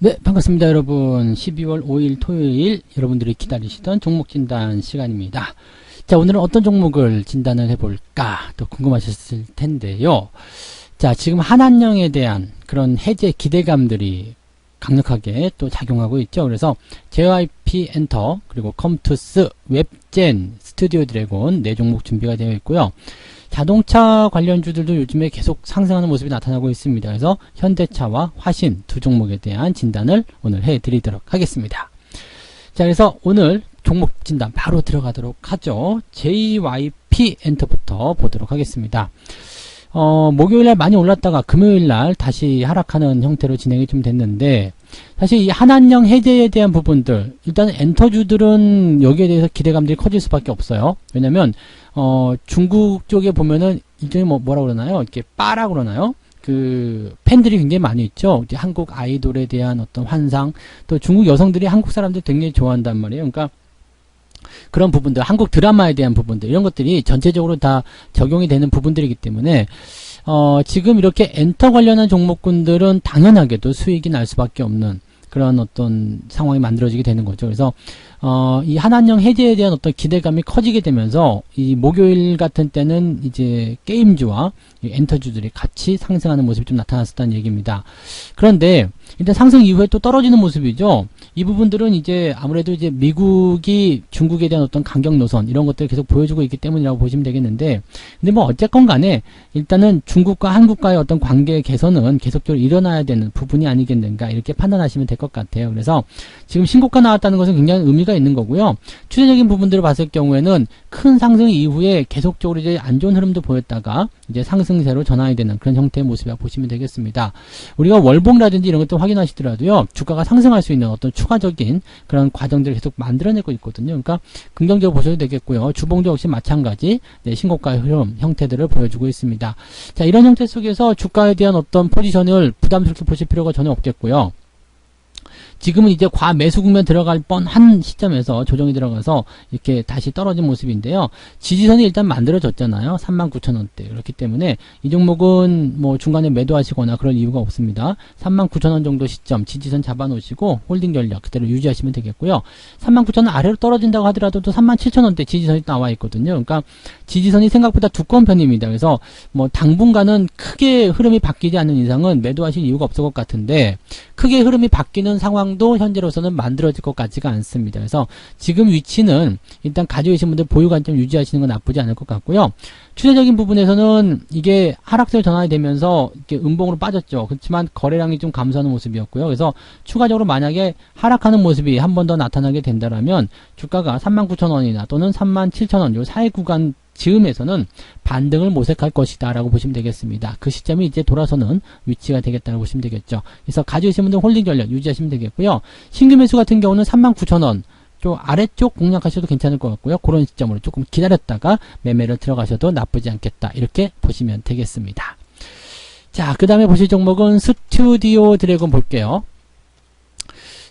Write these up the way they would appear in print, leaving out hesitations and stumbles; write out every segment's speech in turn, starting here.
네, 반갑습니다, 여러분. 12월 5일 토요일 여러분들이 기다리시던 종목 진단 시간입니다. 자, 오늘은 어떤 종목을 진단을 해볼까 또 궁금하셨을 텐데요. 자, 지금 한한령에 대한 그런 해제 기대감들이 강력하게 또 작용하고 있죠. 그래서 JYP 엔터, 그리고 컴투스, 웹젠, 스튜디오 드래곤 네 종목 준비가 되어 있고요. 자동차 관련주들도 요즘에 계속 상승하는 모습이 나타나고 있습니다. 그래서 현대차와 화신 두 종목에 대한 진단을 오늘 해드리도록 하겠습니다. 자, 그래서 오늘 종목 진단 바로 들어가도록 하죠. JYP 엔터부터 보도록 하겠습니다. 목요일날 많이 올랐다가 금요일날 다시 하락하는 형태로 진행이 좀 됐는데, 사실 이 한한령 해제에 대한 부분들, 일단 엔터주들은 여기에 대해서 기대감들이 커질 수밖에 없어요. 왜냐면 중국 쪽에 보면은 일종의 뭐라 그러나요? 이렇게 빠라 그러나요? 그 팬들이 굉장히 많이 있죠. 이제 한국 아이돌에 대한 어떤 환상, 또 중국 여성들이 한국 사람들 굉장히 좋아한단 말이에요. 그러니까 그런 부분들, 한국 드라마에 대한 부분들, 이런 것들이 전체적으로 다 적용이 되는 부분들이기 때문에 지금 이렇게 엔터 관련한 종목군들은 당연하게도 수익이 날 수밖에 없는 그런 어떤 상황이 만들어지게 되는 거죠. 그래서 이 한한령 해제에 대한 어떤 기대감이 커지게 되면서 이 목요일 같은 때는 이제 게임주와 엔터주들이 같이 상승하는 모습이 좀 나타났었다는 얘기입니다. 그런데 일단 상승 이후에 또 떨어지는 모습이죠. 이 부분들은 이제 아무래도 이제 미국이 중국에 대한 어떤 강경 노선 이런 것들을 계속 보여주고 있기 때문이라고 보시면 되겠는데, 근데 뭐 어쨌건 간에 일단은 중국과 한국과의 어떤 관계 개선은 계속적으로 일어나야 되는 부분이 아니겠는가 이렇게 판단하시면 될 것 같아요. 그래서 지금 신고가 나왔다는 것은 굉장히 의미가 있는 거고요. 추세적인 부분들을 봤을 경우에는 큰 상승 이후에 계속적으로 이제 안 좋은 흐름도 보였다가 이제 상승세로 전환이 되는 그런 형태의 모습이라고 보시면 되겠습니다. 우리가 월봉이라든지 이런 것들 확인하시더라도요, 주가가 상승할 수 있는 어떤 추가적인 그런 과정들을 계속 만들어내고 있거든요. 그러니까 긍정적으로 보셔도 되겠고요. 주봉도 역시 마찬가지 신고가의 흐름 형태들을 보여주고 있습니다. 자, 이런 형태 속에서 주가에 대한 어떤 포지션을 부담스럽게 보실 필요가 전혀 없겠고요. 지금은 이제 과매수 국면 들어갈 뻔한 시점에서 조정이 들어가서 이렇게 다시 떨어진 모습인데요. 지지선이 일단 만들어졌잖아요. 39,000원대. 그렇기 때문에 이 종목은 뭐 중간에 매도하시거나 그럴 이유가 없습니다. 39,000원 정도 시점 지지선 잡아놓으시고 홀딩 전략 그대로 유지하시면 되겠고요. 39,000원 아래로 떨어진다고 하더라도 또 37,000원대 지지선이 나와 있거든요. 그러니까 지지선이 생각보다 두꺼운 편입니다. 그래서 뭐 당분간은 크게 흐름이 바뀌지 않는 이상은 매도하실 이유가 없을 것 같은데, 크게 흐름이 바뀌는 상황도 현재로서는 만들어질 것 같지가 않습니다. 그래서 지금 위치는 일단 가지고 계신 분들 보유 관점 유지하시는 건 나쁘지 않을 것 같고요. 추세적인 부분에서는 이게 하락세로 전환이 되면서 이렇게 음봉으로 빠졌죠. 그렇지만 거래량이 좀 감소하는 모습이었고요. 그래서 추가적으로 만약에 하락하는 모습이 한 번 더 나타나게 된다라면 주가가 39,000원이나 또는 37,000원 요 사이 구간 즈음에서는 반등을 모색할 것이다 라고 보시면 되겠습니다. 그 시점이 이제 돌아서는 위치가 되겠다고 보시면 되겠죠. 그래서 가지고 계신 분들은 홀딩 전략 유지하시면 되겠고요. 신규 매수 같은 경우는 39,000원 좀 아래쪽 공략하셔도 괜찮을 것 같고요. 그런 시점으로 조금 기다렸다가 매매를 들어가셔도 나쁘지 않겠다 이렇게 보시면 되겠습니다. 자, 그 다음에 보실 종목은 스튜디오 드래곤 볼게요.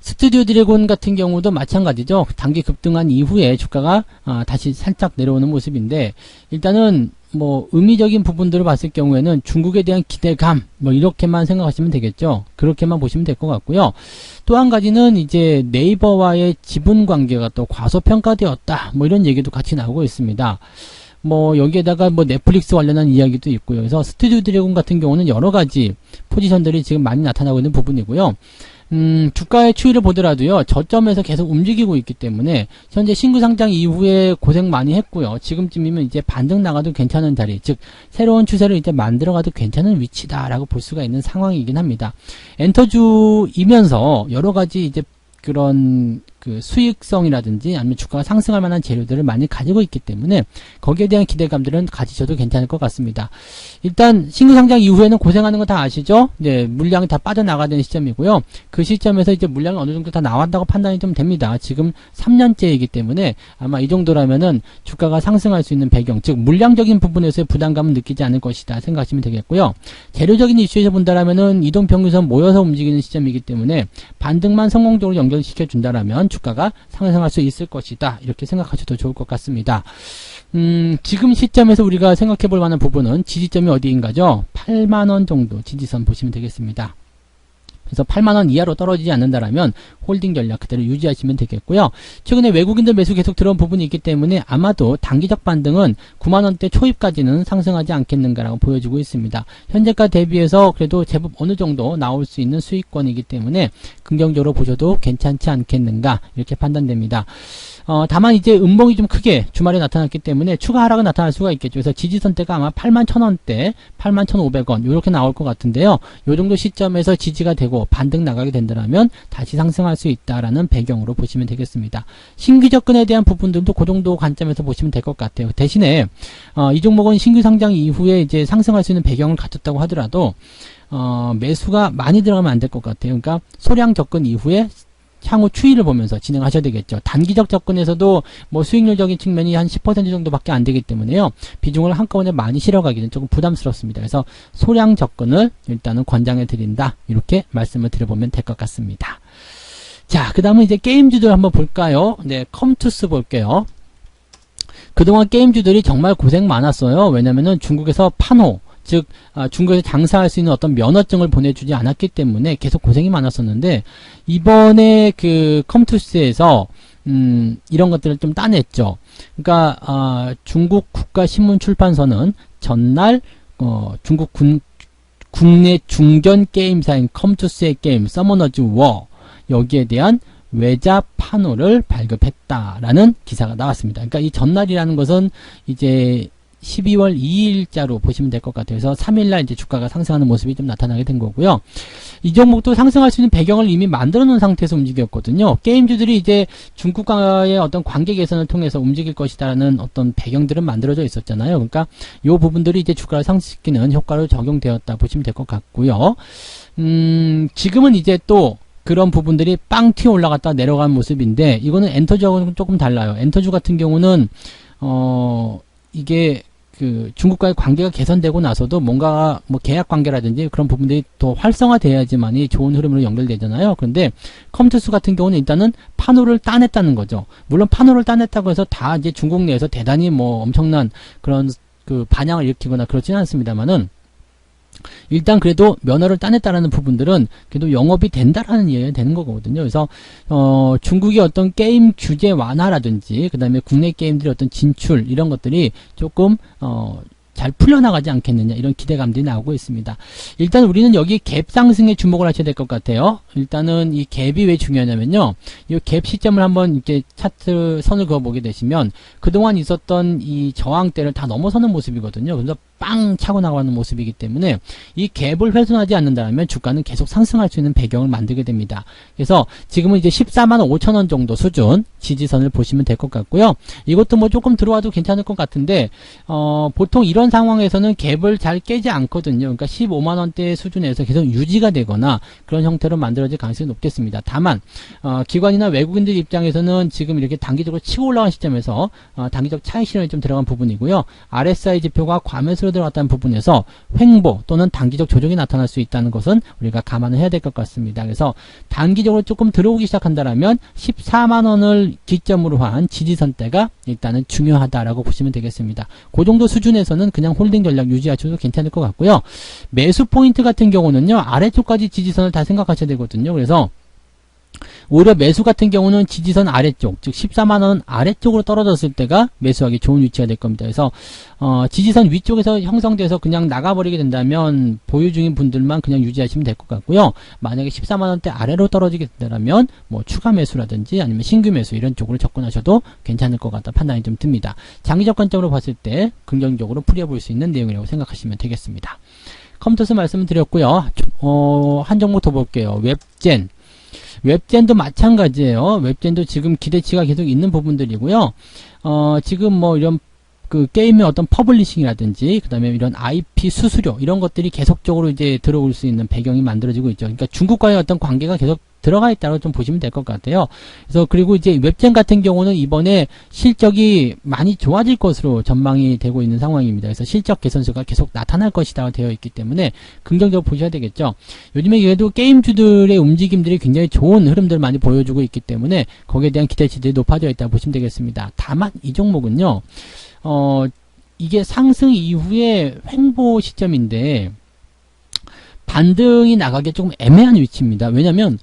스튜디오 드래곤 같은 경우도 마찬가지죠. 단기 급등한 이후에 주가가 다시 살짝 내려오는 모습인데, 일단은 뭐 의미적인 부분들을 봤을 경우에는 중국에 대한 기대감 뭐 이렇게만 생각하시면 되겠죠. 그렇게만 보시면 될 것 같고요. 또 한 가지는 이제 네이버와의 지분 관계가 또 과소평가되었다 뭐 이런 얘기도 같이 나오고 있습니다. 뭐 여기에다가 뭐 넷플릭스 관련한 이야기도 있고요. 그래서 스튜디오 드래곤 같은 경우는 여러 가지 포지션들이 지금 많이 나타나고 있는 부분이고요. 주가의 추이를 보더라도요, 저점에서 계속 움직이고 있기 때문에 현재 신규 상장 이후에 고생 많이 했고요. 지금쯤이면 이제 반등 나가도 괜찮은 자리, 즉 새로운 추세를 이제 만들어가도 괜찮은 위치다라고 볼 수가 있는 상황이긴 합니다. 엔터주이면서 여러 가지 이제 그런 그 수익성이라든지 아니면 주가가 상승할 만한 재료들을 많이 가지고 있기 때문에 거기에 대한 기대감들은 가지셔도 괜찮을 것 같습니다. 일단 신규 상장 이후에는 고생하는 거 다 아시죠? 네, 물량이 다 빠져나가야 되는 시점이고요. 그 시점에서 이제 물량이 어느 정도 다 나왔다고 판단이 좀 됩니다. 지금 3년째이기 때문에 아마 이 정도라면은 주가가 상승할 수 있는 배경, 즉 물량적인 부분에서의 부담감을 느끼지 않을 것이다 생각하시면 되겠고요. 재료적인 이슈에서 본다라면은 이동평균선 모여서 움직이는 시점이기 때문에 반등만 성공적으로 연결시켜 준다라면 주가가 상승할 수 있을 것이다 이렇게 생각하셔도 좋을 것 같습니다. 지금 시점에서 우리가 생각해 볼 만한 부분은 지지점이 어디인가죠? 8만원 정도 지지선 보시면 되겠습니다. 그래서 8만원 이하로 떨어지지 않는다라면 홀딩 전략 그대로 유지하시면 되겠고요. 최근에 외국인들 매수 계속 들어온 부분이 있기 때문에 아마도 단기적 반등은 9만원대 초입까지는 상승하지 않겠는가라고 보여지고 있습니다. 현재가 대비해서 그래도 제법 어느 정도 나올 수 있는 수익권이기 때문에 긍정적으로 보셔도 괜찮지 않겠는가 이렇게 판단됩니다. 다만 이제 음봉이 좀 크게 주말에 나타났기 때문에 추가 하락은 나타날 수가 있겠죠. 그래서 지지선대가 아마 81,000원대, 81,500원 이렇게 나올 것 같은데요. 요 정도 시점에서 지지가 되고 반등 나가게 된다면 다시 상승할 수 있다라는 배경으로 보시면 되겠습니다. 신규 접근에 대한 부분들도 그 정도 관점에서 보시면 될 것 같아요. 대신에 이 종목은 신규 상장 이후에 이제 상승할 수 있는 배경을 갖췄다고 하더라도 매수가 많이 들어가면 안 될 것 같아요. 그러니까 소량 접근 이후에 향후 추이를 보면서 진행하셔야 되겠죠. 단기적 접근에서도 뭐 수익률적인 측면이 한 10% 정도밖에 안 되기 때문에요. 비중을 한꺼번에 많이 실어가기는 조금 부담스럽습니다. 그래서 소량 접근을 일단은 권장해 드린다. 이렇게 말씀을 드려보면 될 것 같습니다. 자, 그 다음은 이제 게임주들 한번 볼까요? 네, 컴투스 볼게요. 그동안 게임주들이 정말 고생 많았어요. 왜냐면은 중국에서 판호, 즉 중국에서 장사할 수 있는 어떤 면허증을 보내주지 않았기 때문에 계속 고생이 많았었는데 이번에 그 컴투스에서 이런 것들을 좀 따냈죠. 그러니까 중국 국가신문출판사는 전날 중국 국내 중견 게임사인 컴투스의 게임 서머너즈 워 여기에 대한 외자 판호를 발급했다라는 기사가 나왔습니다. 그러니까 이 전날이라는 것은 이제 12월 2일자로 보시면 될 것 같아요. 그래서 3일날 이제 주가가 상승하는 모습이 좀 나타나게 된 거고요. 이 종목도 상승할 수 있는 배경을 이미 만들어 놓은 상태에서 움직였거든요. 게임주들이 이제 중국과의 어떤 관계 개선을 통해서 움직일 것이다라는 어떤 배경들은 만들어져 있었잖아요. 그러니까 이 부분들이 이제 주가를 상승시키는 효과로 적용되었다 보시면 될 것 같고요. 지금은 이제 또 그런 부분들이 빵 튀어 올라갔다 내려간 모습인데 이거는 엔터주하고는 조금 달라요. 엔터주 같은 경우는 이게 그 중국과의 관계가 개선되고 나서도 뭔가 뭐 계약 관계라든지 그런 부분들이 더 활성화돼야지만이 좋은 흐름으로 연결되잖아요. 그런데 컴투스 같은 경우는 일단은 판호를 따냈다는 거죠. 물론 판호를 따냈다고 해서 다 이제 중국 내에서 대단히 뭐 엄청난 그런 그 반향을 일으키거나 그렇지는 않습니다만은 일단 그래도 면허를 따냈다라는 부분들은 그래도 영업이 된다라는 이해가 되는 거거든요. 그래서 중국의 어떤 게임 규제 완화라든지 그 다음에 국내 게임들의 어떤 진출 이런 것들이 조금 잘 풀려나가지 않겠느냐 이런 기대감들이 나오고 있습니다. 일단 우리는 여기 갭 상승에 주목을 하셔야 될 것 같아요. 일단은 이 갭이 왜 중요하냐면요. 이 갭 시점을 한번 이렇게 차트 선을 그어보게 되시면 그동안 있었던 이 저항대를 다 넘어서는 모습이거든요. 그래서 빵 차고 나가는 모습이기 때문에 이 갭을 훼손하지 않는다면 주가는 계속 상승할 수 있는 배경을 만들게 됩니다. 그래서 지금은 이제 14만 5천원 정도 수준 지지선을 보시면 될 것 같고요. 이것도 뭐 조금 들어와도 괜찮을 것 같은데 보통 이런 상황에서는 갭을 잘 깨지 않거든요. 그러니까 15만원대 수준에서 계속 유지가 되거나 그런 형태로 만들어질 가능성이 높겠습니다. 다만 기관이나 외국인들 입장에서는 지금 이렇게 단기적으로 치고 올라간 시점에서 단기적 차익 실현이 좀 들어간 부분이고요. RSI 지표가 과매수로 들어갔다는 부분에서 횡보 또는 단기적 조정이 나타날 수 있다는 것은 우리가 감안을 해야 될 것 같습니다. 그래서 단기적으로 조금 들어오기 시작한다면 14만원을 기점으로 한 지지선대가 일단은 중요하다라고 보시면 되겠습니다. 그 정도 수준에서는 그냥 홀딩 전략 유지하셔도 괜찮을 것 같고요. 매수 포인트 같은 경우는요. 아래쪽까지 지지선을 다 생각하셔야 되거든요. 그래서 오히려 매수 같은 경우는 지지선 아래쪽, 즉 14만원 아래쪽으로 떨어졌을 때가 매수하기 좋은 위치가 될 겁니다. 그래서 지지선 위쪽에서 형성돼서 그냥 나가버리게 된다면 보유 중인 분들만 그냥 유지하시면 될 것 같고요. 만약에 14만원대 아래로 떨어지게 된다면 뭐 추가 매수라든지 아니면 신규 매수 이런 쪽으로 접근하셔도 괜찮을 것 같다 판단이 좀 듭니다. 장기적 관점으로 봤을 때 긍정적으로 풀이해볼 수 있는 내용이라고 생각하시면 되겠습니다. 컴투스 말씀을 드렸고요. 한 종목 더 볼게요. 웹젠. 웹젠도 마찬가지예요. 웹젠도 지금 기대치가 계속 있는 부분들이고요. 지금 뭐 이런 그 게임의 어떤 퍼블리싱이라든지 그다음에 이런 IP 수수료 이런 것들이 계속적으로 이제 들어올 수 있는 배경이 만들어지고 있죠. 그러니까 중국과의 어떤 관계가 계속 들어가 있다고 좀 보시면 될 것 같아요. 그래서 그리고 이제 웹젠 같은 경우는 이번에 실적이 많이 좋아질 것으로 전망이 되고 있는 상황입니다. 그래서 실적 개선세가 계속 나타날 것이다 되어 있기 때문에 긍정적으로 보셔야 되겠죠. 요즘에 그래도 게임주들의 움직임들이 굉장히 좋은 흐름들을 많이 보여주고 있기 때문에 거기에 대한 기대치들이 높아져 있다고 보시면 되겠습니다. 다만 이 종목은요. 이게 상승 이후에 횡보 시점인데 반등이 나가기 조금 애매한 위치입니다. 왜냐면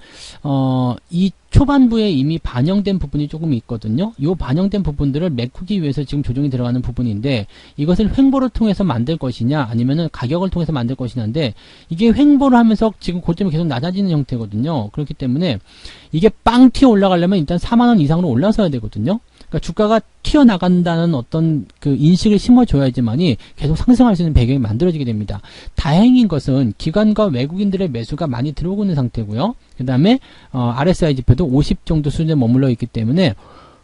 이 초반부에 이미 반영된 부분이 조금 있거든요. 이 반영된 부분들을 메꾸기 위해서 지금 조정이 들어가는 부분인데, 이것을 횡보를 통해서 만들 것이냐 아니면은 가격을 통해서 만들 것이냐인데, 이게 횡보를 하면서 지금 고점이 계속 낮아지는 형태거든요. 그렇기 때문에 이게 빵 튀어 올라가려면 일단 4만원 이상으로 올라서야 되거든요. 그러니까 주가가 튀어나간다는 어떤 그 인식을 심어줘야지만이 계속 상승할 수 있는 배경이 만들어지게 됩니다. 다행인 것은 기관과 외국인들의 매수가 많이 들어오고 있는 상태고요. 그 다음에 RSI 지표도 50 정도 수준에 머물러 있기 때문에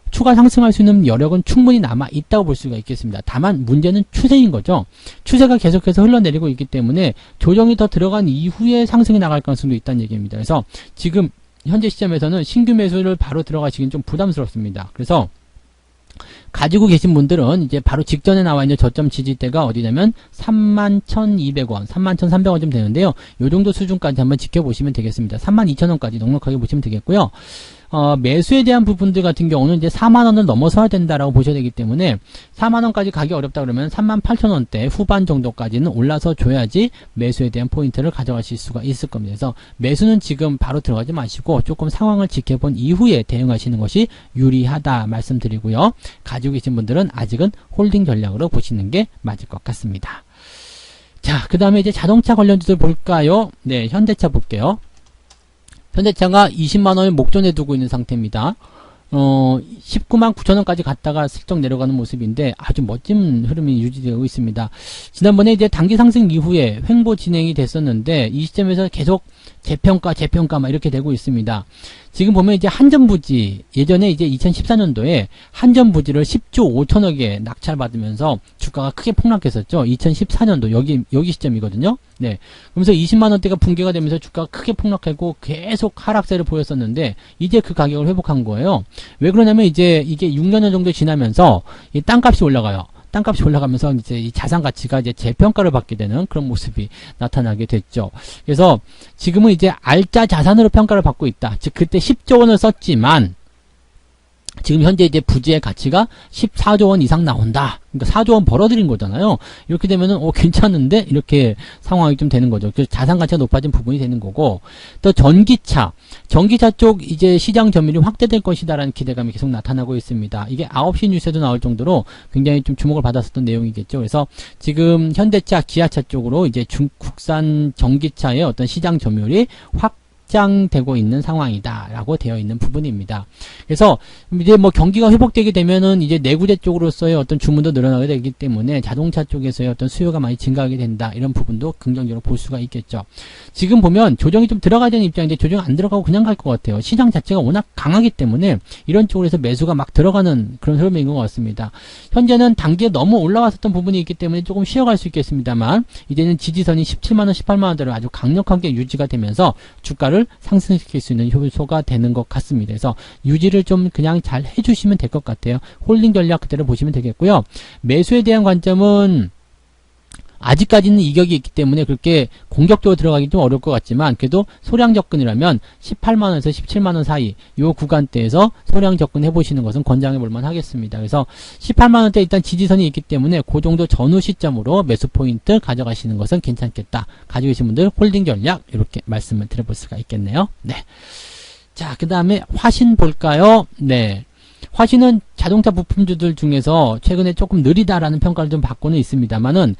추가 상승할 수 있는 여력은 충분히 남아 있다고 볼 수가 있겠습니다. 다만 문제는 추세인 거죠. 추세가 계속해서 흘러내리고 있기 때문에 조정이 더 들어간 이후에 상승이 나갈 가능성도 있다는 얘기입니다. 그래서 지금 현재 시점에서는 신규 매수를 바로 들어가시긴 좀 부담스럽습니다. 그래서 가지고 계신 분들은 이제 바로 직전에 나와 있는 저점 지지대가 어디냐면 31,200원, 31,300원 좀 되는데요. 요 정도 수준까지 한번 지켜보시면 되겠습니다. 32,000원까지 넉넉하게 보시면 되겠고요. 매수에 대한 부분들 같은 경우는 이제 4만원을 넘어서야 된다라고 보셔야 되기 때문에 4만원까지 가기 어렵다 그러면 38,000원대 후반 정도까지는 올라서 줘야지 매수에 대한 포인트를 가져가실 수가 있을 겁니다. 그래서 매수는 지금 바로 들어가지 마시고 조금 상황을 지켜본 이후에 대응하시는 것이 유리하다 말씀드리고요. 가지고 계신 분들은 아직은 홀딩 전략으로 보시는 게 맞을 것 같습니다. 자, 그 다음에 이제 자동차 관련주들 볼까요? 네, 현대차 볼게요. 현대차가 20만원을 목전에 두고 있는 상태입니다. 19만 9천원까지 갔다가 슬쩍 내려가는 모습인데 아주 멋진 흐름이 유지되고 있습니다. 지난번에 이제 단기 상승 이후에 횡보 진행이 됐었는데 이 시점에서 계속 재평가 막 이렇게 되고 있습니다. 지금 보면 이제 한전부지, 예전에 이제 2014년도에 한전부지를 10조 5천억에 낙찰받으면서 주가가 크게 폭락했었죠. 2014년도 여기 시점이거든요. 네. 그러면서 20만원대가 붕괴가 되면서 주가가 크게 폭락하고 계속 하락세를 보였었는데 이제 그 가격을 회복한 거예요. 왜 그러냐면 이제 이게 6년 정도 지나면서 이 땅값이 올라가요. 땅값이 올라가면서 이제 이 자산 가치가 이제 재평가를 받게 되는 그런 모습이 나타나게 됐죠. 그래서 지금은 이제 알짜 자산으로 평가를 받고 있다. 즉 그때 10조 원을 썼지만 지금 현재 이제 부지의 가치가 14조 원 이상 나온다. 그러니까 4조 원 벌어들인 거잖아요. 이렇게 되면은 괜찮은데 이렇게 상황이 좀 되는 거죠. 그래서 자산 가치가 높아진 부분이 되는 거고, 또 전기차 쪽 이제 시장 점유율이 확대될 것이다라는 기대감이 계속 나타나고 있습니다. 이게 9시 뉴스에도 나올 정도로 굉장히 좀 주목을 받았었던 내용이겠죠. 그래서 지금 현대차, 기아차 쪽으로 이제 국산 전기차의 어떤 시장 점유율이 확장되고 있는 상황이다라고 되어 있는 부분입니다. 그래서 이제 뭐 경기가 회복되게 되면은 이제 내구재 쪽으로서의 어떤 주문도 늘어나게 되기 때문에 자동차 쪽에서의 어떤 수요가 많이 증가하게 된다. 이런 부분도 긍정적으로 볼 수가 있겠죠. 지금 보면 조정이 좀 들어가야 되는 입장인데 조정 안 들어가고 그냥 갈 것 같아요. 시장 자체가 워낙 강하기 때문에 이런 쪽으로 해서 매수가 막 들어가는 그런 흐름인 것 같습니다. 현재는 단기에 너무 올라왔었던 부분이 있기 때문에 조금 쉬어갈 수 있겠습니다만 이제는 지지선이 17만원, 18만원대로 아주 강력하게 유지가 되면서 주가를 상승시킬 수 있는 효소가 되는 것 같습니다. 그래서 유지를 좀 그냥 잘 해주시면 될 것 같아요. 홀딩 전략 그대로 보시면 되겠고요. 매수에 대한 관점은 아직까지는 이격이 있기 때문에 그렇게 공격적으로 들어가기 좀 어려울 것 같지만 그래도 소량 접근이라면 18만원에서 17만원 사이 이 구간대에서 소량 접근해 보시는 것은 권장해 볼만 하겠습니다. 그래서 18만원대 일단 지지선이 있기 때문에 그 정도 전후 시점으로 매수 포인트 가져가시는 것은 괜찮겠다. 가지고 계신 분들 홀딩 전략 이렇게 말씀을 드려볼 수가 있겠네요. 네. 자, 그 다음에 화신 볼까요? 네. 화신은 자동차 부품주들 중에서 최근에 조금 느리다라는 평가를 좀 받고는 있습니다만은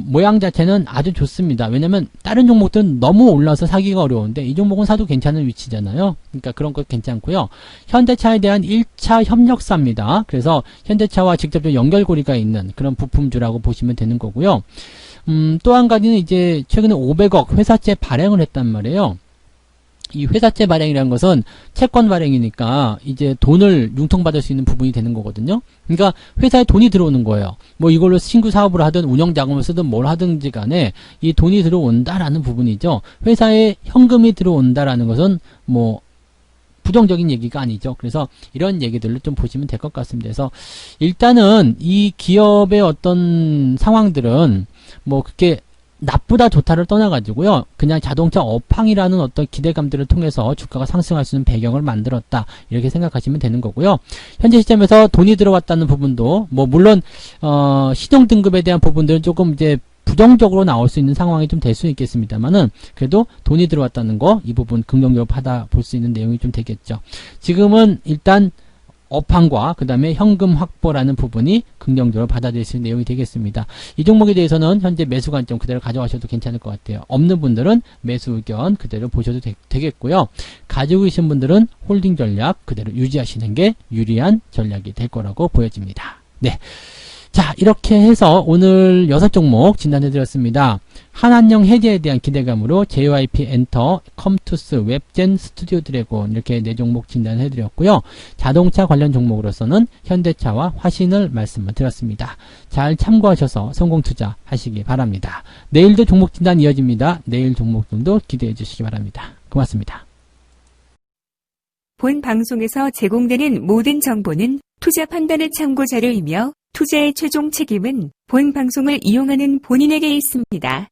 모양 자체는 아주 좋습니다. 왜냐면 다른 종목들은 너무 올라서 사기가 어려운데 이 종목은 사도 괜찮은 위치잖아요. 그러니까 그런 것 괜찮고요. 현대차에 대한 1차 협력사입니다. 그래서 현대차와 직접적 연결고리가 있는 그런 부품주라고 보시면 되는 거고요. 또 한 가지는 이제 최근에 500억 회사채 발행을 했단 말이에요. 이 회사채 발행이라는 것은 채권 발행이니까 이제 돈을 융통받을 수 있는 부분이 되는 거거든요. 그러니까 회사에 돈이 들어오는 거예요. 뭐 이걸로 신규 사업을 하든 운영 자금을 쓰든 뭘 하든지 간에 이 돈이 들어온다라는 부분이죠. 회사에 현금이 들어온다라는 것은 뭐 부정적인 얘기가 아니죠. 그래서 이런 얘기들을 좀 보시면 될 것 같습니다. 그래서 일단은 이 기업의 어떤 상황들은 뭐 그렇게 나쁘다 좋다를 떠나가지고요. 그냥 자동차 업황이라는 어떤 기대감들을 통해서 주가가 상승할 수 있는 배경을 만들었다. 이렇게 생각하시면 되는 거고요. 현재 시점에서 돈이 들어왔다는 부분도 뭐 물론 시동 등급에 대한 부분들은 조금 이제 부정적으로 나올 수 있는 상황이 좀 될 수 있겠습니다만은 그래도 돈이 들어왔다는 거 이 부분 긍정적으로 받아볼 수 있는 내용이 좀 되겠죠. 지금은 일단 업황과 그 다음에 현금 확보라는 부분이 긍정적으로 받아들일 수 있는 내용이 되겠습니다. 이 종목에 대해서는 현재 매수 관점 그대로 가져가셔도 괜찮을 것 같아요. 없는 분들은 매수 의견 그대로 보셔도 되겠고요. 가지고 계신 분들은 홀딩 전략 그대로 유지하시는 게 유리한 전략이 될 거라고 보여집니다. 네. 자, 이렇게 해서 오늘 6종목 진단해드렸습니다. 한한령 해제에 대한 기대감으로 JYP 엔터, 컴투스, 웹젠, 스튜디오 드래곤 이렇게 4종목 진단해드렸고요. 자동차 관련 종목으로서는 현대차와 화신을 말씀을 드렸습니다. 잘 참고하셔서 성공 투자 하시기 바랍니다. 내일도 종목 진단 이어집니다. 내일 종목들도 기대해 주시기 바랍니다. 고맙습니다. 본 방송에서 제공되는 모든 정보는 투자 판단의 참고 자료이며 투자의 최종 책임은 본 방송을 이용하는 본인에게 있습니다.